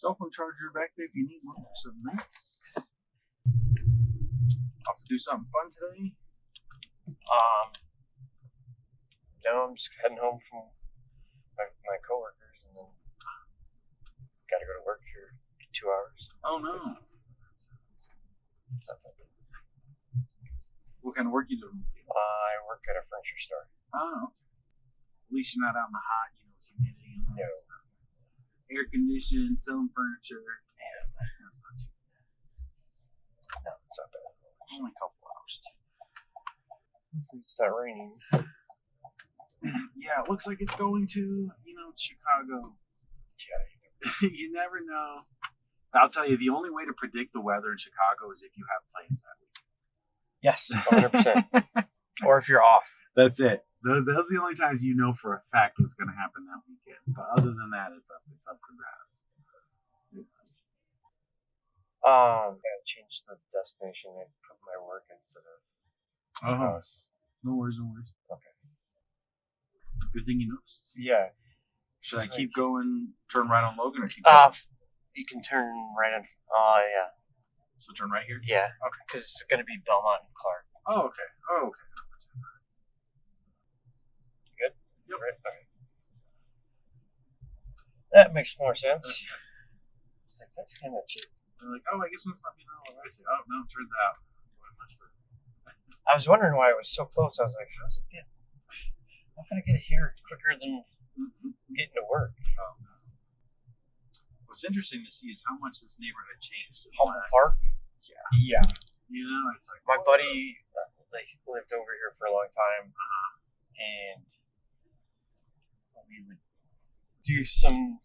Cell phone charger back there if you need one for 7 minutes. Off to do something fun today? No, I'm just heading home from my coworkers, and then gotta go to work here 2 hours. Oh no. Something. What kind of work you doing? I work at a furniture store. Oh, okay. At least you're not out in the hot, humidity and all that stuff. It's air conditioned, selling furniture. Man, that's not too bad. No, it's not bad. Only a couple hours. Hopefully it's not raining. Yeah, it looks like it's going to. It's Chicago. Yeah. You never know. I'll tell you, the only way to predict the weather in Chicago is if you have planes that week. Yes, 100%. Or if you're off. That's it. Those are the only times you know for a fact what's going to happen that weekend. But other than that, it's up for grabs. Gotta change the destination and put my work instead of my house. No worries. Okay. Good thing you noticed. Yeah. Should I keep going, turn right on Logan, or keep going? You can turn right on. Oh, yeah. So turn right here? Yeah. Okay. Because it's going to be Belmont and Clark. Oh, okay. Good? Yep. Right. Okay. That makes more sense. It's like, that's kind of cheap. They're like, I guess once let me know. I see. Oh, no, turns out. I was wondering why it was so close. I was like, how's it get? How can I get here quicker than getting to work? Oh, no. What's interesting to see is how much this neighborhood changed. Humboldt Park? Yeah. It's like my buddy lived over here for a long time, and we would do some,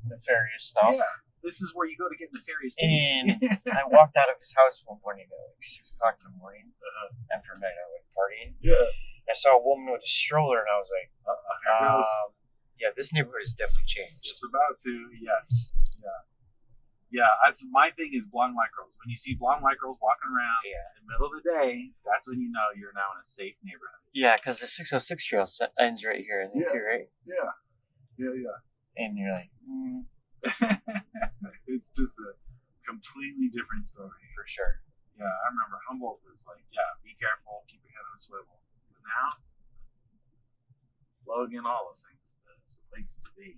nefarious stuff. Yeah, this is where you go to get nefarious things. And I walked out of his house one morning at 6 o'clock in the morning after a night out partying. Yeah. I saw a woman with a stroller, and I was like, yeah, this neighborhood has definitely changed. It's about to, yes. Yeah, that's my thing is blonde white girls. When you see blonde white girls walking around in the middle of the day, that's when you know you're now in a safe neighborhood. Yeah, because the 606 trail ends right here, I think, too, right? Yeah. And you're like, It's just a completely different story. For sure. Yeah, I remember Humboldt was like, be careful, keep your head on a swivel. But now, Logan, all those things, it's the places to be.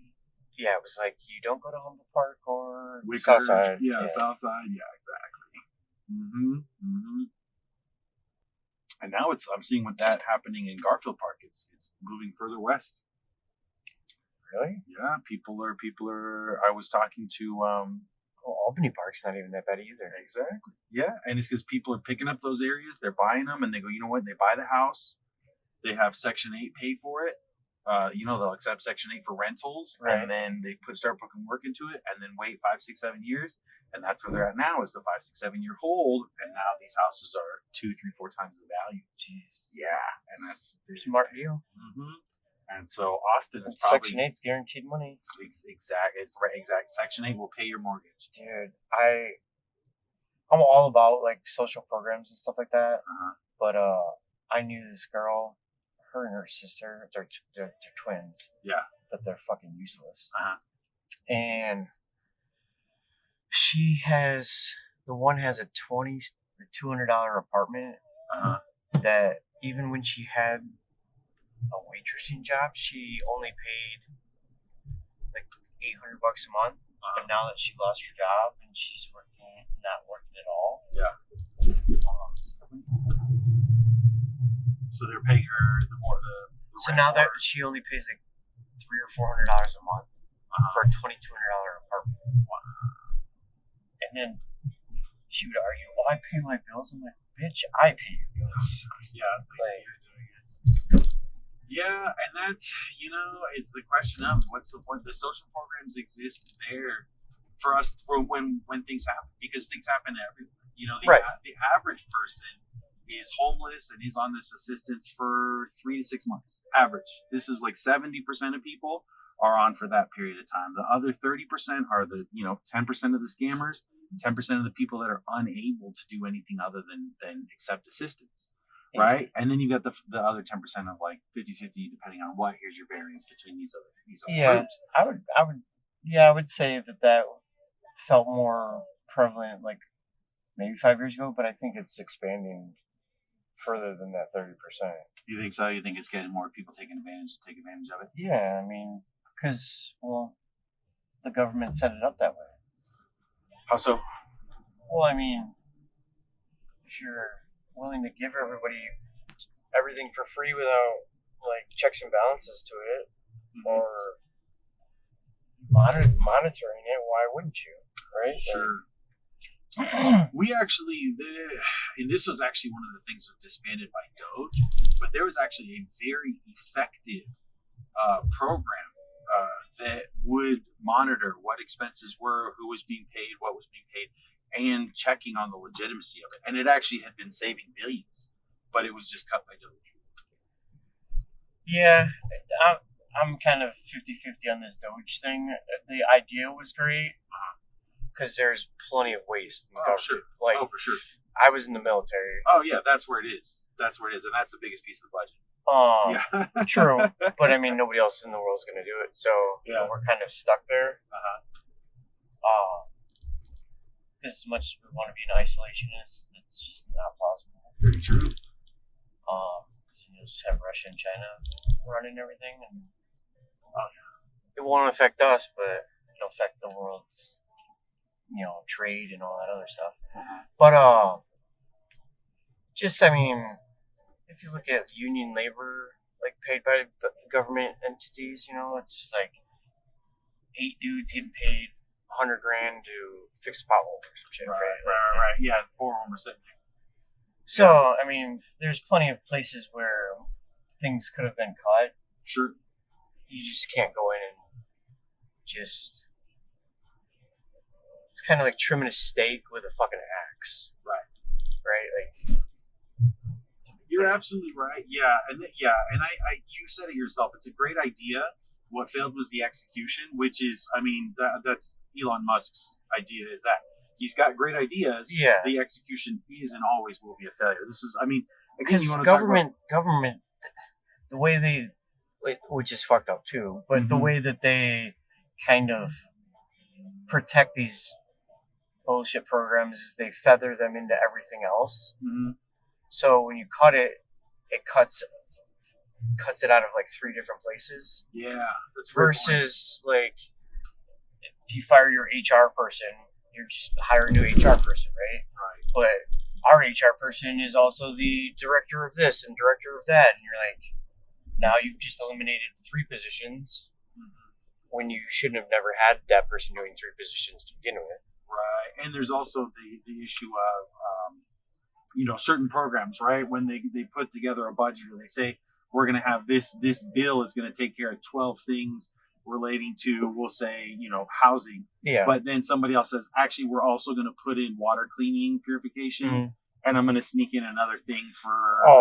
Yeah, it was like, you don't go to Humboldt Park or Wickard, Southside. Yeah, Southside. Yeah, exactly. And now I'm seeing with that happening in Garfield Park. It's moving further west. Really? Yeah, people are. I was talking to. Albany Park's not even that bad either. Exactly. Yeah, and it's because people are picking up those areas. They're buying them, and they go. You know what? They buy the house. They have Section 8 pay for it. They'll accept Section 8 for rentals, right. And then they start putting work into it, and then wait 5, 6, 7 years, and that's where they're at now. Is the 5, 6, 7 year hold, and now these houses are 2, 3, 4 times the value. Jeez. Yeah, and that's smart deal. And so Austin is probably Section 8's guaranteed money. Exactly. It's right. Exact. Section 8 will pay your mortgage. Dude, I'm all about like social programs and stuff like that. But I knew this girl. Her and her sister, they're twins. Yeah. But they're fucking useless. And the one has a $200 apartment that even when she had a waitressing job, she only paid like $800 a month. But now that she lost her job and she's not working at all. Yeah. So they're paying her the so now that she only pays like $300 or $400 a month for a $2,200 apartment. And then she would argue, "Well, I pay my bills." I'm like, "Bitch, I pay your bills." Yeah, it's like you're doing it. Yeah, and that's it's the question of what's the point? The social programs exist there for us for when things happen, because things happen to everyone. The average person is homeless and is on this assistance for 3 to 6 months. Average. This is like 70% of people are on for that period of time. The other 30% are the 10% of the scammers, 10% of the people that are unable to do anything other than accept assistance. Right? And then you got the other 10% of like 50-50 depending on what. Here's your variance between these other groups. I would Yeah, I would say that felt more prevalent like maybe 5 years ago, but I think it's expanding further than that 30%. You think so? You think it's getting more people take advantage of it? Yeah, I mean, because, well, the government set it up that way. How so? Well, I mean, if you're willing to give everybody everything for free without like checks and balances to it or monitoring it, why wouldn't you? Right? Sure. We actually, and this was actually one of the things that was disbanded by Doge, but there was actually a very effective program that would monitor what expenses were, who was being paid, what was being paid, and checking on the legitimacy of it. And it actually had been saving billions, but it was just cut by Doge. Yeah, I'm kind of 50-50 on this Doge thing. The idea was great because there's plenty of waste in the government. Sure. Like, for sure. I was in the military. Oh, yeah, that's where it is. That's where it is, and that's the biggest piece of the budget. Yeah. True, but I mean, nobody else in the world is going to do it, so you know, we're kind of stuck there. As much as we want to be an isolationist, it's just not possible. Very true. Because you just have Russia and China running everything, and it won't affect us, but it'll affect the world's, you know, trade and all that other stuff. But just I mean, if you look at union labor, like paid by government entities, you know, it's just like 8 dudes getting paid $100,000 to fix a pothole or some shit. Right. Yeah, 4 of them are sitting there. So I mean, there's plenty of places where things could have been cut. Sure. You just can't go in and just. It's kind of like trimming a steak with a fucking axe. Right. Like. You're absolutely right. Yeah, and I you said it yourself. It's a great idea. What failed was the execution, which is, I mean, that's Elon Musk's idea. Is that he's got great ideas. Yeah. The execution is and always will be a failure. This is, I mean, because government, the way they, which is fucked up too, but the way that they kind of protect these bullshit programs is they feather them into everything else. Mm-hmm. So when you cut it, it cuts it out of like 3 different places. Yeah, that's versus like if you fire your HR person, you're just hiring a new HR person, right? Right. But our HR person is also the director of this and director of that, and you're like, now you've just eliminated 3 positions when you shouldn't have never had that person doing 3 positions to begin with. Right, and there's also the issue of certain programs, right? When they put together a budget or they say we're going to have this bill is going to take care of 12 things relating to, we'll say, housing. Yeah. But then somebody else says, actually, we're also going to put in water cleaning, purification, and I'm going to sneak in another thing for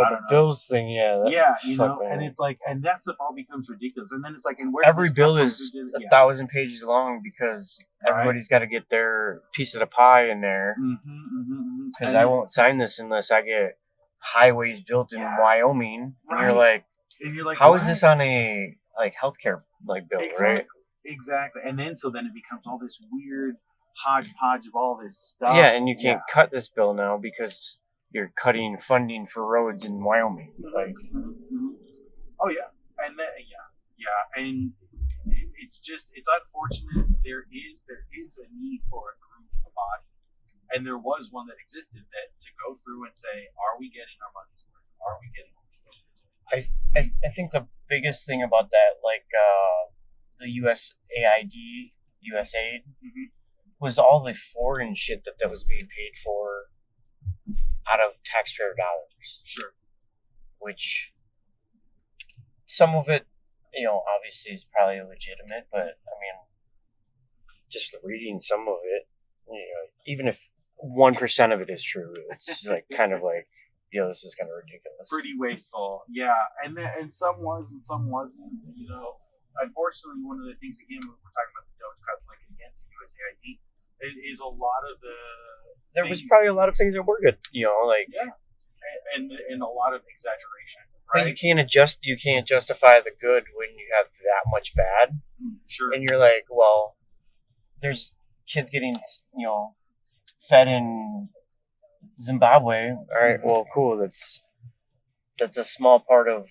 the bills thing. Yeah. Yeah, and it's like, and that stuff all becomes ridiculous. And then it's like, and where every bill is 1,000 pages long because everybody's got to get their piece of the pie in there. Because I won't sign this unless I get highways built in Wyoming. And you're like, how is this on a like healthcare like bill, right? Exactly. And then it becomes all this weird hodgepodge of all this stuff. Yeah, and you can't cut this bill now because you're cutting funding for roads in Wyoming. Like, oh yeah, and and it's unfortunate. There is a need for a group, a body, and there was one that existed that to go through and say, are we getting our money's worth? Are we getting what we're supposed to do? I think the biggest thing about that, like the USAID, USAID, was all the foreign shit that was being paid for out of taxpayer dollars. Sure. Which some of it, obviously is probably legitimate, but I mean, just reading some of it, even if 1% of it is true, it's like kind of like, this is kind of ridiculous. Pretty wasteful, yeah. And some was and some wasn't. Unfortunately, one of the things, again, when we're talking about the Doge cuts, like against USAID, it is a lot of the. There was probably a lot of things that were good, like. Yeah, and a lot of exaggeration. Right? But you can't justify the good when you have that much bad. Sure. And you're like, well, there's kids getting, fed in Zimbabwe. All right, well, cool. That's a small part of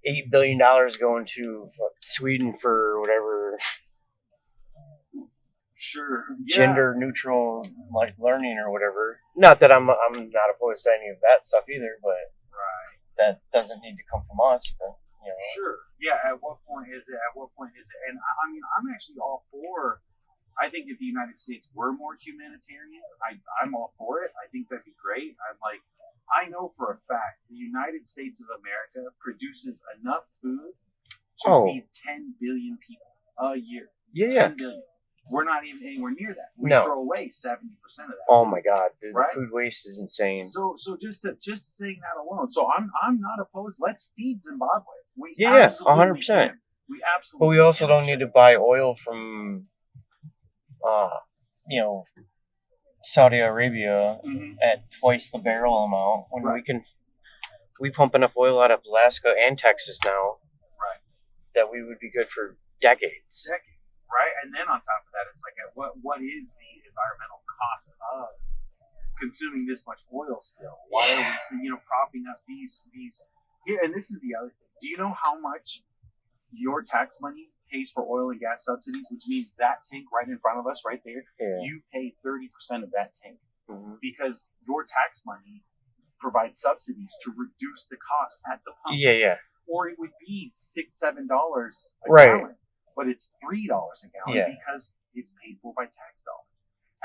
$8 billion going to Sweden for whatever Sure. Yeah. gender neutral like learning or whatever. Not that I'm not opposed to any of that stuff either, but Right. that doesn't need to come from us. But, Sure. Yeah. At what point is it? And I mean, I'm actually all for. I think if the United States were more humanitarian, I'm all for it. I think that'd be great. I know for a fact the United States of America produces enough food to feed 10 billion people a year. Yeah. 10 billion. We're not even anywhere near that. We No. throw away 70% of that. Oh my God, dude, Right? the food waste is insane. So just saying that alone. So I'm not opposed. Let's feed Zimbabwe. We Yeah, absolutely 100%. can. We But absolutely. we also can. don't need to buy oil from, Saudi Arabia Mhm. at twice the barrel amount when Right. we pump enough oil out of Alaska and Texas now Right. that we would be good for decades. Decades, right? And then on top of that, it's like, what is the environmental cost of consuming this much oil still? Why are we, propping up these? Yeah, and this is the other thing. Do you know how much your tax money pays for oil and gas subsidies? Which means that tank right in front of us, right there, Yeah. you pay 30% of that tank Mhm. because your tax money provides subsidies to reduce the cost at the pump. Yeah. Or it would be $6-7 a Right. gallon, but it's $3 a gallon Yeah. because it's paid for by tax dollars.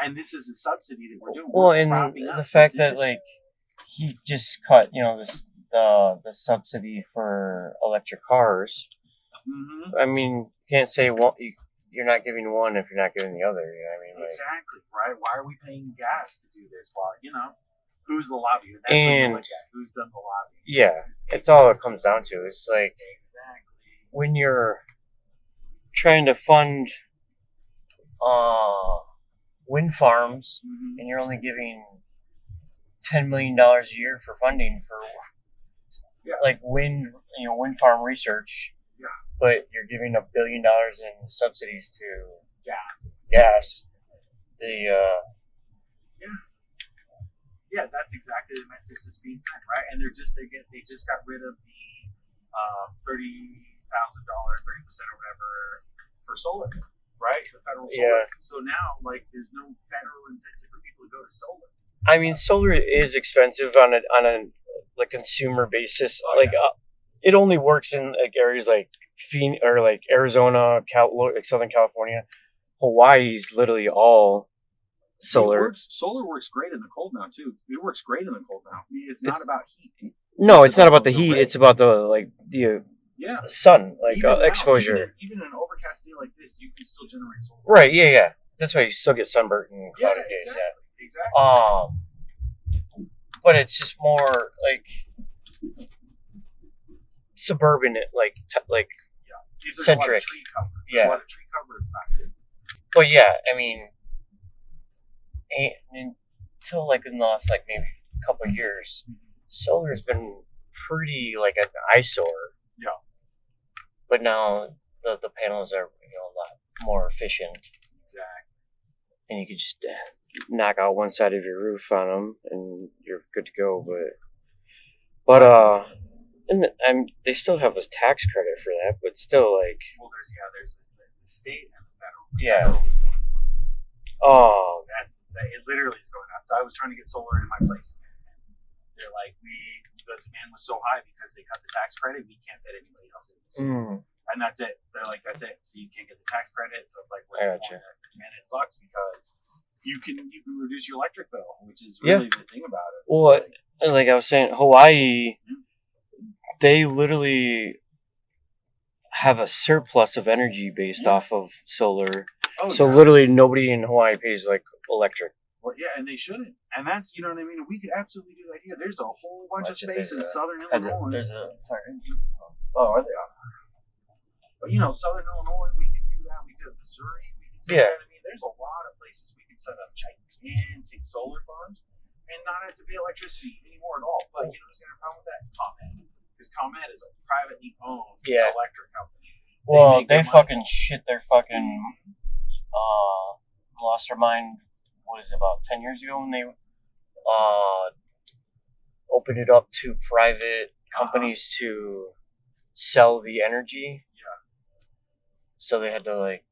And this is a subsidy that we're doing. Well, We're and propping up the fact this that industry. he just cut the subsidy for electric cars. Mhm. I mean, you can't say you're not giving one if you're not giving the other. You know what I mean? Like, Exactly, right? Why are we paying gas to do this? Well, who's the lobbyist? That's And- what you look at. Who's done the lobbying? yeah, it's all it comes down to. It's like Exactly. when you're trying to fund wind farms Mhm. and you're only giving $10 million a year for funding for Yeah. like wind farm research. Yeah. But you're giving $1 billion in subsidies to Gas. gas. Yeah, that's exactly the message that's being sent, right? And they just got rid of the $30,000, 30% or whatever for solar, right? The federal solar. Yeah. So now, there's no federal incentive for people to go to solar. I mean, solar is expensive on a consumer basis. Oh, yeah. It only works in areas like Phoenix or like Arizona, Southern California. Hawaii's literally all solar. Solar works great in the cold now too. It works great in the cold now. I mean, it's not about heat. No, it's not about the the heat. rain. It's about the Yeah. sun, Even now, exposure. Even in an overcast day like this, you can still generate solar. Right? Yeah. That's why you still get sunburnt in cloudy days. Exactly. Yeah. Exactly. But it's just more like suburban, If there's centric. a lot of tree cover. Yeah. A lot of tree cover, it's not good. But yeah, I mean, until in the last maybe a couple of years, solar has been pretty an eyesore. Yeah. But now the panels are a lot more efficient, Exactly. and you can just knock out one side of your roof on them, and you're good to go. And they still have a tax credit for that, but still Well, there's the state and the federal. Yeah. The federal is going away. Oh, It literally is going up. I was trying to get solar in my place, and they're like, the demand was so high because they cut the tax credit. We can't fit anybody else in. And that's it. They're like, that's it. So you can't get the tax credit. So it's like, what's the point? And it sucks because you can reduce your electric bill, which is really the thing about it. Well, like I was saying, Hawaii, they literally have a surplus of energy based off of solar. Oh, So yeah. literally nobody in Hawaii pays electric. Well, yeah, and they shouldn't. And that's, you know what I mean? We could absolutely do that here. There's a whole bunch of space in southern Illinois. There's a fire engine. Oh, are they? But, southern Illinois, we could do that. We could Missouri. We could set that. I mean, there's a lot of places we could set up gigantic solar farms and not have to pay electricity anymore at all. But, who's going to have a problem with that? ComEd. Because ComEd is a privately owned electric company. Well, make their they money. fucking shit their fucking lost our mind. What is it, about 10 years ago when they opened it up to private companies to sell the energy. Yeah. So they had to like.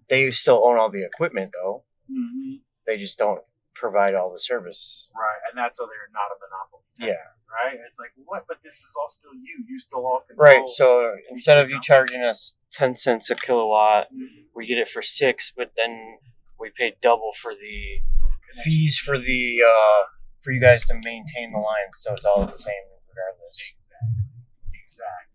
They still own all the equipment though. Mm-hmm. They just don't provide all the service. Right, and that's so they're not a monopoly. Yeah. Right? It's like, what? But this is all still you. You still all control. Right, so instead of you charging us 10 cents a kilowatt, we get it for 6, but then we pay double for the fees for the for you guys to maintain the lines, so it's all the same regardless. Exactly.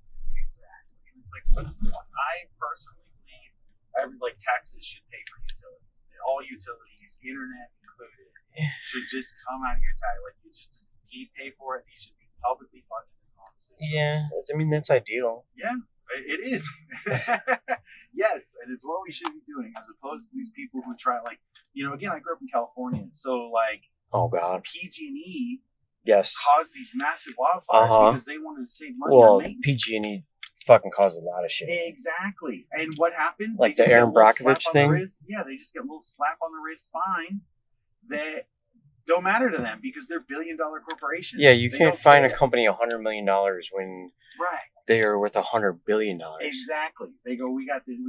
And it's like, I personally believe like taxes should pay for utilities. All utilities, internet included, should just come out of your tax. Like you just pay for it. These should be publicly funded systems. Yeah, I mean that's ideal. Yeah, it is. Yes, and it's what we should be doing, as opposed to these people who try, like, again, I grew up in California, so like, oh god, PG&E yes caused these massive wildfires because they wanted to save money. Well, PG&E fucking caused a lot of shit. Exactly. And what happens? Like the Aaron Brockovich thing? Yeah, they just get a little slap on the wrist fines that don't matter to them because they're billion-dollar corporations. Yeah, you can't fine a company $100 million when they are worth $100 billion. Exactly. They go, we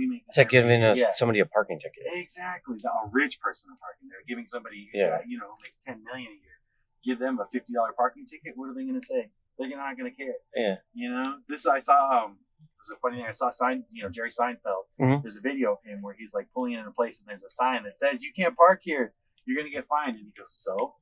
make. It's like giving somebody a parking ticket. Exactly. A rich person a parking. They're giving somebody who's got, makes $10 million a year. Give them a $50 parking ticket. What are they going to say? They're not going to care. Yeah. This I saw. This is a funny thing. I saw Jerry Seinfeld. Mm-hmm. There's a video of him where he's like pulling in a place and there's a sign that says you can't park here. You're going to get fined. And he goes, so?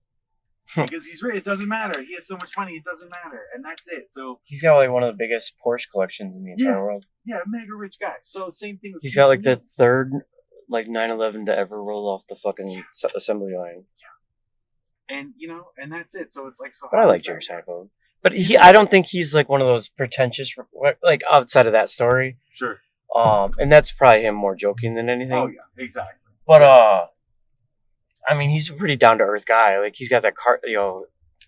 Because he's rich. It doesn't matter. He has so much money. It doesn't matter. And that's it. So he's got like one of the biggest Porsche collections in the entire world. Yeah, mega rich guy. So same thing with he's got like the third like 911 to ever roll off the fucking assembly line. Yeah. And and that's it. So it's like so. But I like Jerry Seinfeld. But I don't think he's like one of those pretentious, like outside of that story. Sure. And that's probably him more joking than anything. Oh yeah, exactly. But I mean, he's a pretty down to earth guy. Like he's got that car,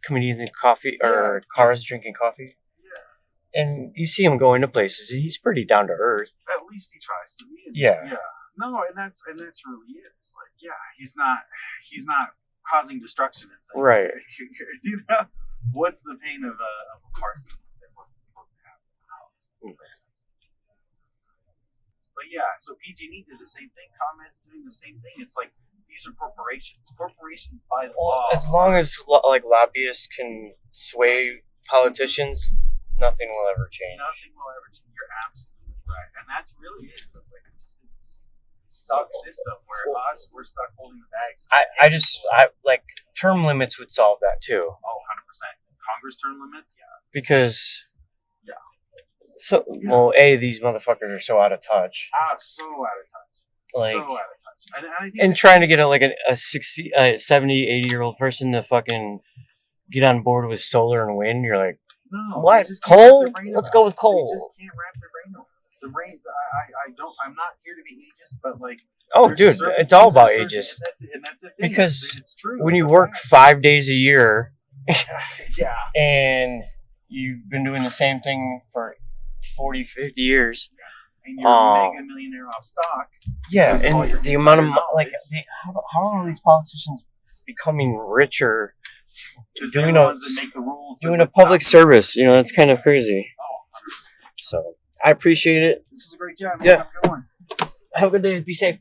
comedians and coffee or cars drinking coffee. Yeah. And you see him going to places, and he's pretty down to earth. At least he tries to be. Yeah. No, and that's really it. It's like, he's not causing destruction. It's like, right. What's the pain of a parking that wasn't supposed to happen? But so PG&E did the same thing. ComEd's doing the same thing. It's like these are corporations. Corporations by law. As long as like lobbyists can sway politicians, nothing will ever change. Nothing will ever change. You're absolutely right, and that's really it. So it's like just this stuck system where we're stuck holding the bags. I like term limits would solve that too. Oh, 100%. Congress term limits, because these motherfuckers are so out of touch. So out of touch. Like, so out of touch. And trying to get a 60, 70, 80-year-old person to fucking get on board with solar and wind, you're like, no, what? Coal? Let's go with coal. They just can't wrap their brain around it. The brain, I'm not here to be ageist, but like, oh, dude, it's all about ageist. And that's it. Because it's true. When you work 5 days a year, and you've been doing the same thing for 40, 50 years, and you're a mega millionaire off stock. Yeah, and the amount of how are these politicians becoming richer? Doing a public service, it's kind of crazy. Oh, 100%. So I appreciate it. This is a great job. Yeah. Have a good one. Have a good day. Be safe.